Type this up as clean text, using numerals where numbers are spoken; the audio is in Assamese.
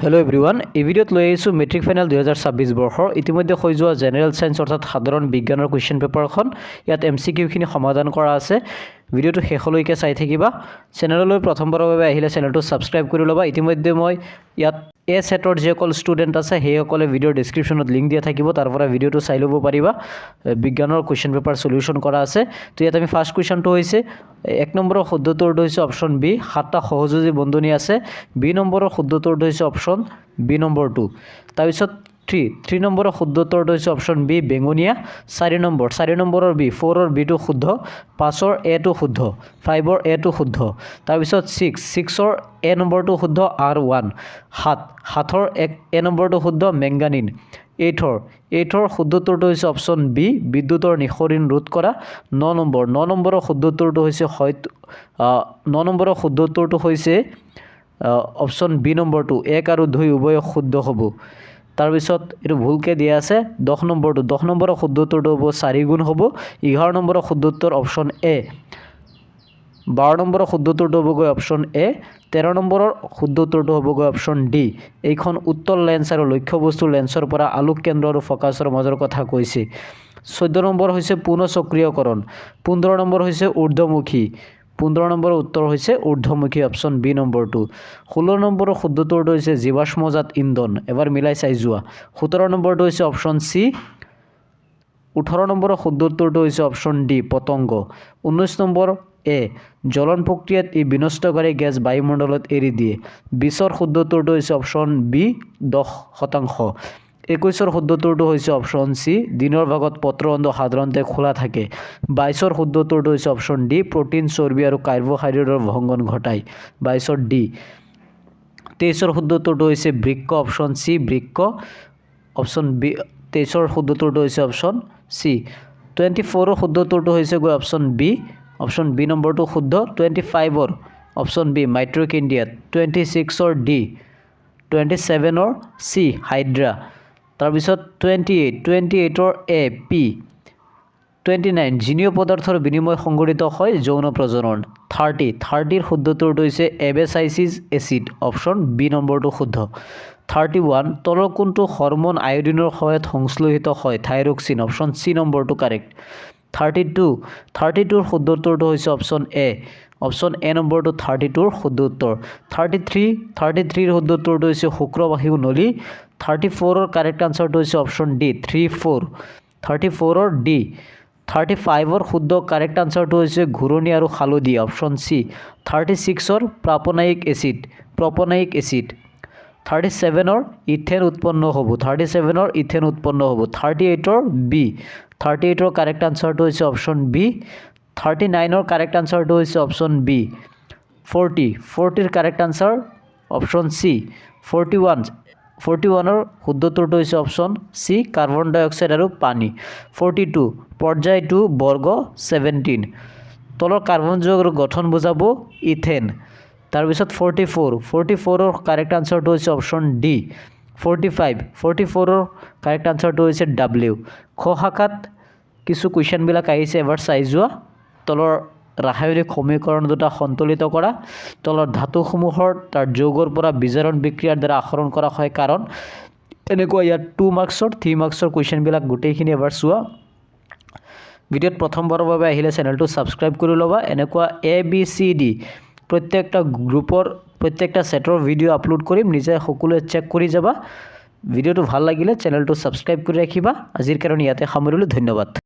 हेलो एवरीवन এই ভিডিওত লৈ আহিছোঁ মেট্ৰিক ফাইনেল 2026 বৰ্ষৰ ইতিমধ্যে হৈ যোৱা জেনেৰেল সায়েন্স অৰ্থাৎ সাধাৰণ বিজ্ঞানৰ কোৱেশ্চন পেপাৰখন ইয়াত এমসিকিউ খিনি সমাধান কৰা আছে ভিডিওটো শেষলৈকে চাই থাকিবা চেনেললৈ প্ৰথমবাৰৰ বাবে আহিলে চেনেলটো সাবস্ক্ৰাইব কৰি লবা ইতিমধ্যে মই ইয়াত এ সেটৰ যে কল ষ্টুডেন্ট আছে হেসকলে ভিডিও ডেসক্ৰিপচনত লিংক দিয়া থাকিব তাৰ পৰা ভিডিওটো চাই লব পাৰিবা বিজ্ঞানৰ কোৱেশ্চন পেপাৰ সলিউশন কৰা আছে তো ইয়াত আমি ফাৰ্স্ট কোৱেশ্চনটো হৈছে 1 নম্বৰৰ শুদ্ধ উত্তৰটো হৈছে অপচন বি সাতটা সহযোজী বন্ধনী আছে বি নম্বৰৰ শুদ্ধ উত্তৰটো হৈছে অপচন বি নম্বৰ 2 তাৰপিছত 3 নম্বৰৰ শুদ্ধ উত্তৰটো হৈছে অপচন বি বেঙুনিয়া 4 নম্বৰৰ বি 4 ৰ বি টো শুদ্ধ 5 ৰ এ টো শুদ্ধ 5 ৰ এ টো শুদ্ধ তাৰপিছত 6 ৰ এ নম্বৰটো শুদ্ধ আৰ 1 7 ৰ এ নম্বৰটো শুদ্ধ মেংগানিন 8 ৰ শুদ্ধ উত্তৰটো হৈছে অপচন বি বিদ্যুতৰ নিখৰিন ৰোধ কৰা 9 নম্বৰৰ শুদ্ধ উত্তৰটো হৈছে 9 নম্বৰৰ শুদ্ধ উত্তৰটো হৈছে অপচন বি নম্বৰ 2 1 আৰু 2 উভয় শুদ্ধ হ'ব তাৰপিছত এটো ভুলকে দিয়া আছে 10 নম্বৰৰ শুদ্ধ উত্তৰটো হ'ব 4 গুণ হ'ব 11 নম্বৰৰ শুদ্ধ উত্তৰ অপচন এ 12 নম্বৰৰ শুদ্ধ উত্তৰটো হ'ব গৈ অপচন এ 13 নম্বৰৰ শুদ্ধ উত্তৰটো হ'ব গৈ অপচন ডি এইখন উত্তল লেন্স আৰু লক্ষ্য বস্তু লেন্সৰ পৰা আলোক কেন্দ্ৰ আৰু ফোকাছৰ মাজৰ কথা কৈছে 14 নম্বৰ হৈছে পুনঃ সক্ৰিয়কৰণ 15 নম্বৰ হৈছে ঊৰ্ধ্বমুখী 15 নম্বৰৰ উত্তৰ হৈছে ঊৰ্ধ্বমুখী অপচন বি নম্বৰ 2 16 নম্বৰৰ শুদ্ধ উত্তৰটো হৈছে জীৱাশ্মজাত ইন্ধন এবাৰ মিলাই চাই যোৱা 17 নম্বৰটো হৈছে অপচন সি 18 নম্বৰৰ শুদ্ধ উত্তৰটো হৈছে অপচন ডি পতংগ 19 নম্বৰ এ জ্বলন প্ৰক্ৰিয়াত ই বিনষ্টকাৰী গেছ বায়ুমণ্ডলত এৰি দিয়ে 20 ৰ শুদ্ধ উত্তৰটো হৈছে অপচন বি 10% 21 ৰ শুদ্ধ উত্তৰটো হৈছে অপচন সি দিনৰ ভাগত পত্ৰবন্ধ সাধাৰণতে খোলা থাকে 22 ৰ শুদ্ধ উত্তৰটো হৈছে অপচন ডি প্ৰটিন চৰ্বি আৰু কাৰ্বহাইড্ৰেটৰ ভংগন ঘটায় 22 ৰ ডি 23 ৰ শুদ্ধ উত্তৰটো হৈছে বৃক্ক অপচন সি বৃক্ক অপচন বি 23 ৰ শুদ্ধ উত্তৰটো হৈছে অপচন সি 24 ৰ শুদ্ধ উত্তৰটো হৈছে গৈ অপচন বি নম্বৰটো শুদ্ধ 25 ৰ অপচন বি মাইট্ৰকেন্ডিয়াত 26 ৰ ডি 27 ৰ সি হাইড্ৰা তাৰপিছত 28 ৰ এ পি 29 জিনীয় পদাৰ্থৰ বিনিময় সংঘটিত হয় যৌন প্ৰজনন 30 ৰ শুদ্ধ উত্তৰটো হৈছে এবেচাইচিছ এচিড অপচন বি নম্বৰটো শুদ্ধ 31 তলৰ কোনটো হৰমন আয়োডিনৰ সহায়ত সংশ্লেষিত হয় থাইৰক্সিন অপচন সি নম্বৰটো কাৰেক্ট 32 ৰ শুদ্ধ উত্তৰটো হৈছে অপচন এ নম্বৰটো 32 ৰ শুদ্ধ উত্তৰ 33 ৰ শুদ্ধ উত্তৰটো হৈছে শুক্ৰবাহী নলী 34 ৰ কাৰেক্ট আনসাৰটো হৈছে অপচন ডি 34 ৰ ডি 35 ৰ শুদ্ধ কাৰেক্ট আনসাৰটো হৈছে ঘূৰণি আৰু হালধি অপচন সি 36 ৰ প্ৰপনায়িক এচিড 37 ৰ ইথেন উৎপন্ন হ'ব 38 ৰ বি 38 ৰ কাৰেক্ট আনসাৰটো হৈছে অপচন বি 39 ৰ কাৰেক্ট আনসাৰটো হৈছে অপচন বি 40 ৰ কাৰেক্ট আনসাৰ অপচন সি 41 ৰ শুদ্ধ উত্তৰটো হৈছে অপচন সি কাৰ্বন ডাই অক্সাইড আৰু পানী 42 পৰ্যায় 2 বৰ্গ 17 তলৰ কাৰ্বন যৌগৰ গঠন বুজাব ইথেন তাৰপিছত 44 ৰ কাৰেক্ট আনসাৰটো হৈছে অপচন ডি 45 ৰ কাৰেক্ট আনসাৰটো হৈছে ডব্লিউ খ শাখাত কিছু কোৱেশ্চন বিলাক আহিছে এবাৰ চাই যোৱা তলৰ ৰাসায়নিক সমীকৰণ দুটা সন্তুলিত কৰা তলৰ ধাতুসমূহৰ তাৰ যৌগৰ পৰা বিজাৰণ বিক্ৰিয়াৰ দ্বাৰা আহৰণ কৰা হয় কাৰণ এনেকুৱা ইয়াত 2 মাৰ্কছৰ 3 মাৰ্কছৰ কোৱেশ্চন বিলাক গোটেইখিনি এবাৰ চোৱা ভিডিওত প্ৰথমবাৰৰ বাবে আহিলে চেনেলটো সাবস্ক্ৰাইব কৰি লবা এনেকুৱা এ বি সি ডি প্ৰত্যেকটা গ্ৰুপৰ প্ৰত্যেকটা সেটৰ ভিডিও আপলোড কৰিম নিজে সকলোৱে চেক কৰি যাবা ভিডিওটো ভাল লাগিলে চেনেলটো সাবস্ক্ৰাইব কৰি ৰাখিবা আজিৰ কাৰণে ইয়াতে সামৰিলো ধন্যবাদ